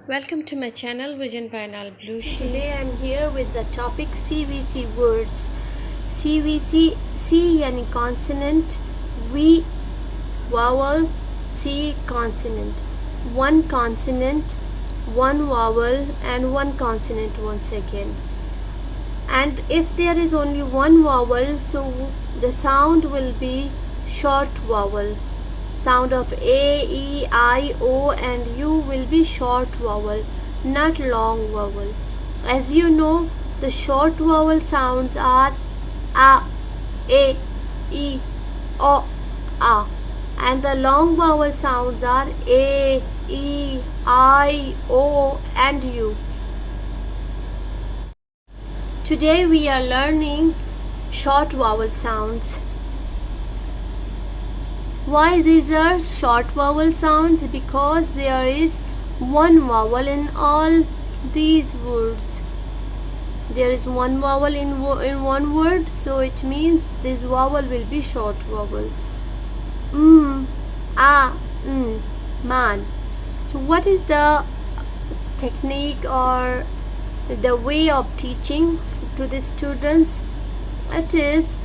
Welcome to my channel Vision Binal Blue Shade. Today I am here with the topic CVC words. CVC, C yani consonant, V vowel, C consonant. One consonant, one vowel and one consonant once again. And if there is only one vowel, so the sound will be short vowel. Sound of A, E, I, O and U will be short vowel, not long vowel. As you know, the short vowel sounds are A, E, O, A, and the long vowel sounds are A, E, I, O and U. Today we are learning short vowel sounds. Why these are short vowel sounds? Because there is one vowel in all these words. There is one vowel in one word, so it means this vowel will be short vowel. Man. So what is the technique or the way of teaching to the students? It is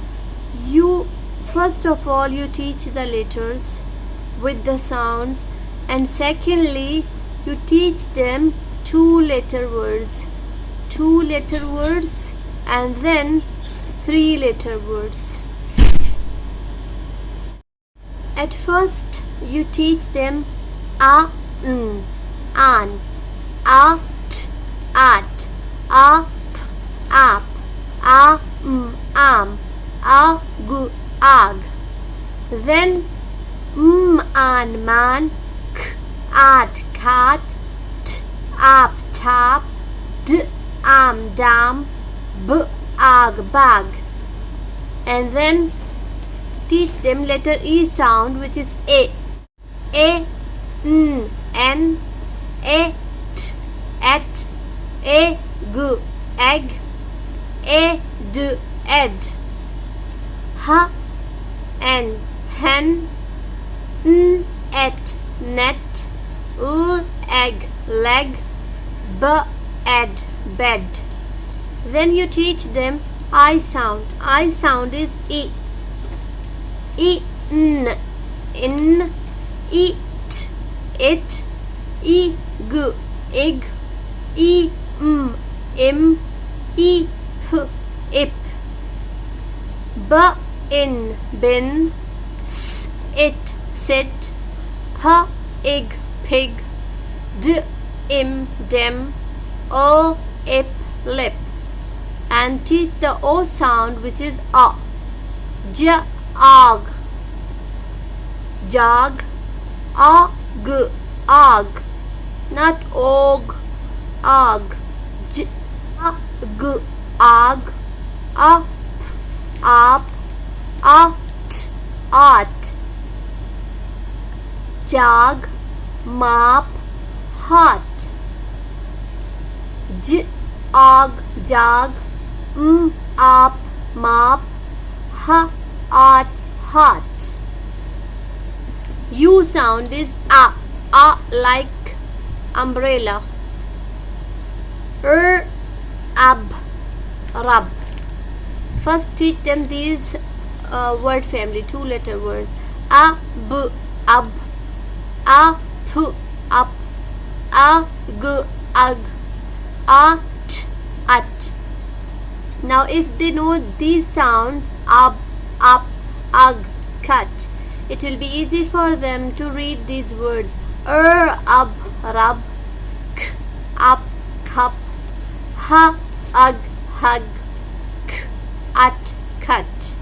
first of all, you teach the letters with the sounds, and secondly, you teach them two-letter words, and then three-letter words. At first, you teach them a, an, a, t, at, a, p, ap, a, am, a, g, ag. Then an, man, k, at, cat, t, ap, tap, d, am, dam, b, ag, bag. And then teach them letter E sound, which is A, n, a, t, at, a, g, egg, a, d, ed, ha, n, hen, n, et, net, l, egg, leg, b, ed, bed. Then you teach them I sound. I sound is E, n, in, eat, it, e, g, ig, e, im, e, p, ip, b, in, bin, s, it, sit, p, ig, pig, d, im, dem, o, ip, lip. And teach the O sound, which is A, j, og, jog, og, og, not og, og, j, g, og, up, up, at, art, jog, mop, hot, j, og, jog, up, mop, h, art, hot. U sound is A like umbrella. Ab, rub. First teach them these word family, two-letter words. A, b, ab, a, p, up, a, g, ug, a, t, at. Now if they know these sounds, up, ug, cut, it will be easy for them to read these words. Ab, rub, k, up, cup, ha, ug, hug, k, at, cut.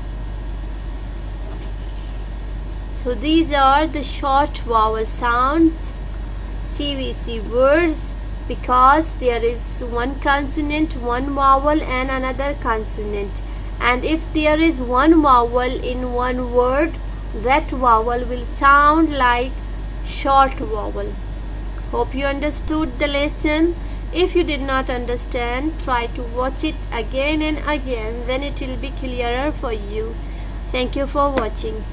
So these are the short vowel sounds, CVC words, because there is one consonant, one vowel and another consonant. And if there is one vowel in one word, that vowel will sound like short vowel. Hope you understood the lesson. If you did not understand, try to watch it again and again, then it will be clearer for you. Thank you for watching.